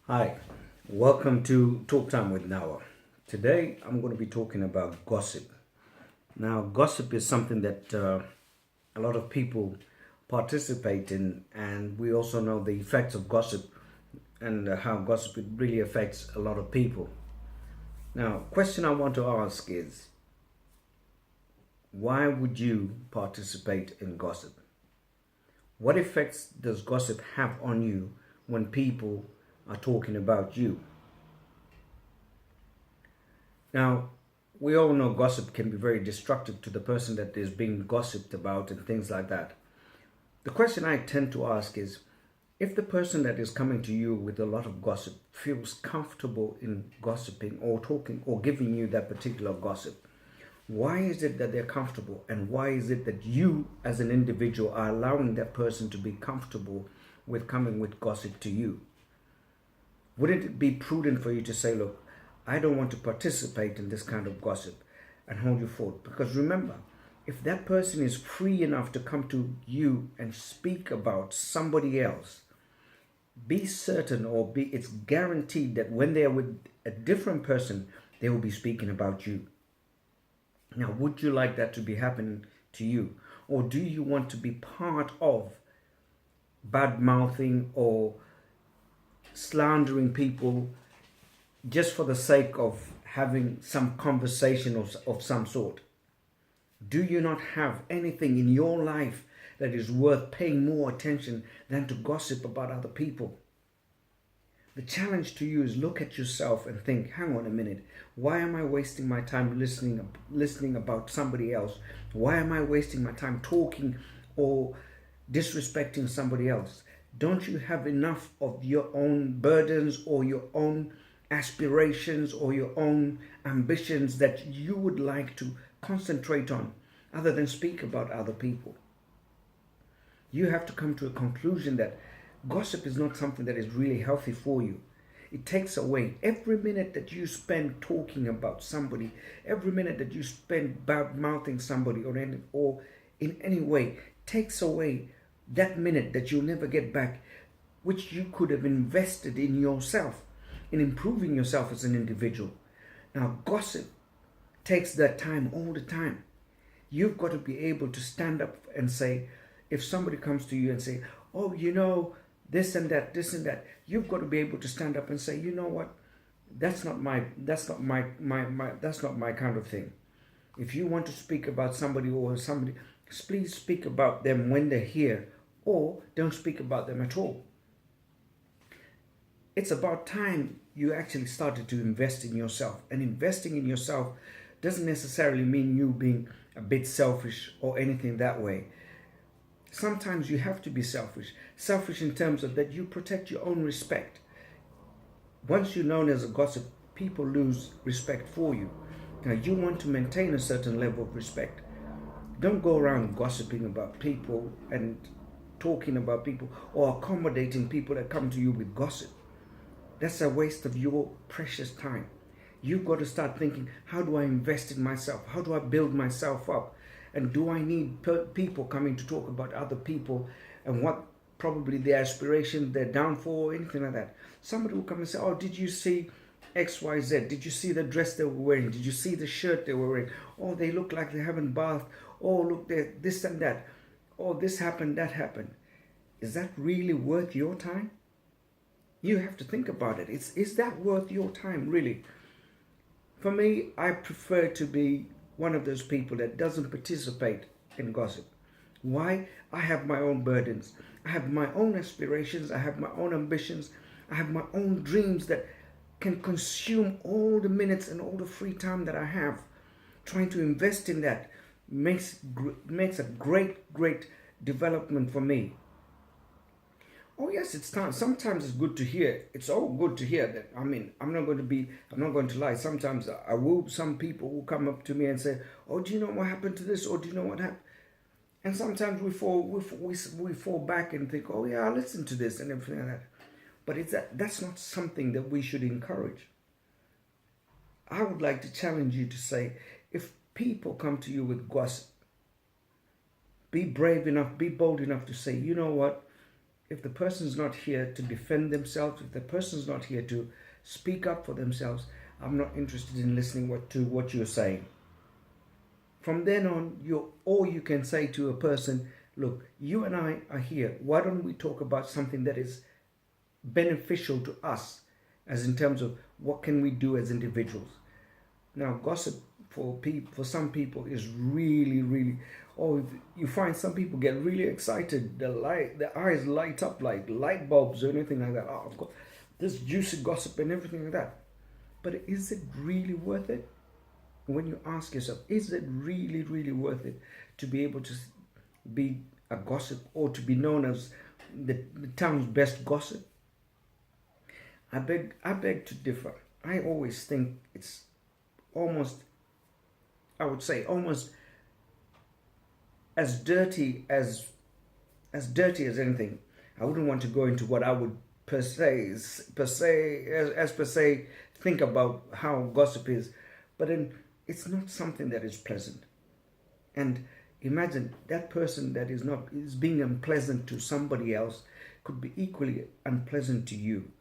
Hi, welcome to Talk Time with Nawa. Today I'm going to be talking about gossip. Now, gossip is something that a lot of people participate in, and we also know the effects of gossip and how gossip really affects a lot of people. Now, question I want to ask is why would you participate in gossip? What effects does gossip have on you when people are talking about you? Now, we all know gossip can be very destructive to the person that is being gossiped about and things like that. The question I tend to ask is if the person that is coming to you with a lot of gossip feels comfortable in gossiping or talking or giving you that particular gossip, why is it that they're comfortable and why is it that you as an individual are allowing that person to be comfortable with coming with gossip to you? Wouldn't it be prudent for you to say, look, I don't want to participate in this kind of gossip and hold you forth? Because remember, if that person is free enough to come to you and speak about somebody else, be certain or be it's guaranteed that when they are with a different person, they will be speaking about you. Now, would you like that to be happening to you? Or do you want to be part of bad mouthing or slandering people just for the sake of having some conversation of some sort? Do you not have anything in your life that is worth paying more attention than to gossip about other people? The challenge to you is look at yourself and think, hang on a minute, why am I wasting my time listening about somebody else? Why am I wasting my time talking or disrespecting somebody else? Don't you have enough of your own burdens or your own aspirations or your own ambitions that you would like to concentrate on other than speak about other people? You have to come to a conclusion that gossip is not something that is really healthy for you. It takes away every minute that you spend talking about somebody, every minute that you spend bad mouthing somebody or in any way takes away that minute that you'll never get back, which you could have invested in yourself, in improving yourself as an individual. Now, gossip takes that time all the time. You've got to be able to stand up and say, if somebody comes to you and say, oh, this and that, you've got to be able to stand up and say, you know what, that's not my kind of thing. If you want to speak about somebody or somebody, please speak about them when they're here or don't speak about them at all. It's about time you actually started to invest in yourself. And investing in yourself doesn't necessarily mean you being a bit selfish or anything that way. Sometimes you have to be selfish. Selfish in terms of that you protect your own respect. Once you're known as a gossip, people lose respect for you. Now you want to maintain a certain level of respect. Don't go around gossiping about people and talking about people or accommodating people that come to you with gossip. That's a waste of your precious time. You've got to start thinking, how do I invest in myself? How do I build myself up? And do I need people coming to talk about other people and what probably their aspiration, their downfall, or anything like that? Somebody will come and say, oh, did you see XYZ? Did you see the dress they were wearing? Did you see the shirt they were wearing? Oh, they look like they haven't bathed. Oh, look, this and that. Oh, this happened, that happened. Is that really worth your time? You have to think about it. Is that worth your time, really? For me, I prefer to be one of those people that doesn't participate in gossip. Why? I have my own burdens. I have my own aspirations. I have my own ambitions. I have my own dreams that can consume all the minutes and all the free time that I have. Trying to invest in that makes a great development for me. Oh yes, it's time. Sometimes it's good to hear. It's all good to hear that. I mean, I'm not going to lie. Sometimes some people will come up to me and say, "Oh, do you know what happened to this? Or do you know what happened?" And sometimes we fall back and think, "Oh yeah, I listened to this and everything like that." But that's not something that we should encourage. I would like to challenge you to say, if people come to you with gossip, be brave enough, be bold enough to say, you know what? if the person's not here to defend themselves, if the person's not here to speak up for themselves, I'm not interested in listening to what you're saying. From then on, you can say to a person, look, you and I are here. Why don't we talk about something that is beneficial to us, as in terms of what can we do as individuals. Now, gossip for some people is really, oh, you find some people get really excited. Their eyes light up like light bulbs or anything like that. Oh, of course, this juicy gossip and everything like that. But is it really worth it? When you ask yourself, is it really worth it to be able to be a gossip, or to be known as the town's best gossip? I beg to differ. I always think it's almost, I would say, almost as dirty as anything. I wouldn't want to go into what I would per se think about how gossip is, but then it's not something that is pleasant. And imagine that person that is being unpleasant to somebody else could be equally unpleasant to you,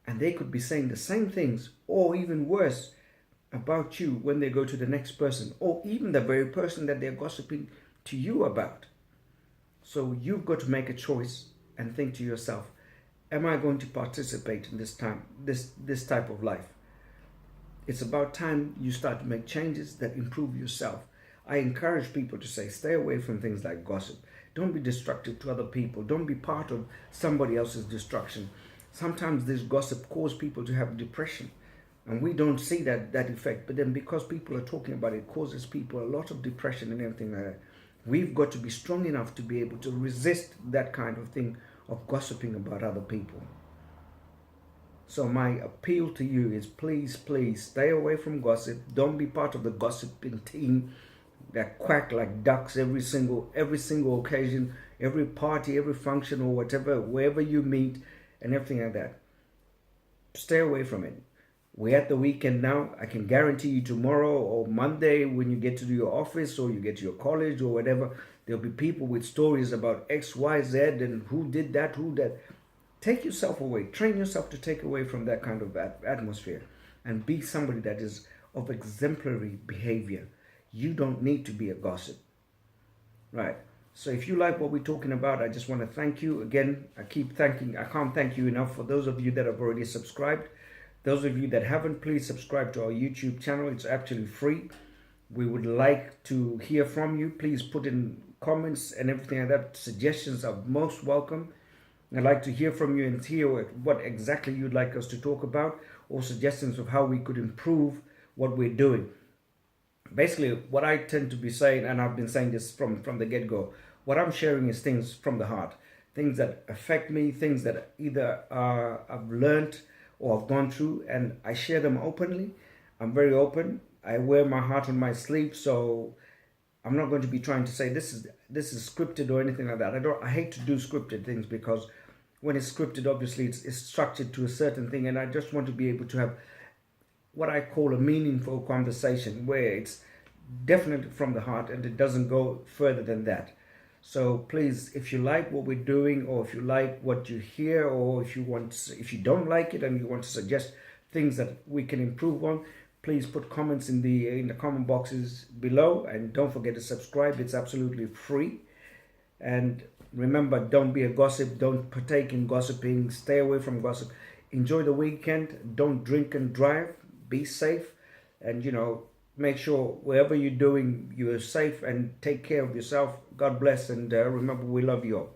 and they could be saying the same things or even worse about you when they go to the next person, or even the very person that they're gossiping to you about. So you've got to make a choice and think to yourself, am I going to participate in this type of life? It's about time you start to make changes that improve yourself. I encourage people to say, stay away from things like gossip. Don't be destructive to other people. Don't be part of somebody else's destruction. Sometimes this gossip causes people to have depression, and we don't see that effect. But then because people are talking about it, causes people a lot of depression and everything like that. We've got to be strong enough to be able to resist that kind of thing of gossiping about other people. So my appeal to you is, please stay away from gossip. Don't be part of the gossiping team that quack like ducks every single occasion, every party, every function or whatever, wherever you meet and everything like that. Stay away from it. We're at the weekend now. I can guarantee you tomorrow or Monday, when you get to your office or you get to your college or whatever, there'll be people with stories about X, Y, Z and who did that, who that. Take yourself away. Train yourself to take away from that kind of atmosphere and be somebody that is of exemplary behavior. You don't need to be a gossip. Right. So if you like what we're talking about, I just want to thank you. Again, I can't thank you enough for those of you that have already subscribed. Those of you that haven't, please subscribe to our YouTube channel. It's actually free. We would like to hear from you. Please put in comments and everything like that. Suggestions are most welcome. I'd like to hear from you and hear what exactly you'd like us to talk about, or suggestions of how we could improve what we're doing. Basically, what I tend to be saying, and I've been saying this from the get-go, what I'm sharing is things from the heart, things that affect me, things that either I've learned or I've gone through, and I share them openly. I'm very open. I wear my heart on my sleeve, so I'm not going to be trying to say this is scripted or anything like that. I hate to do scripted things, because when it's scripted, obviously it's structured to a certain thing, and I just want to be able to have what I call a meaningful conversation where it's definitely from the heart and it doesn't go further than that. So please, if you like what we're doing, or if you like what you hear, or if you don't like it and you want to suggest things that we can improve on, please put comments in the comment boxes below, and don't forget to subscribe. It's absolutely free. And remember, don't be a gossip. Don't partake in gossiping. Stay away from gossip. Enjoy the weekend. Don't drink and drive. Be safe, and make sure wherever you're doing, you're safe, and take care of yourself. God bless, and remember, we love you all.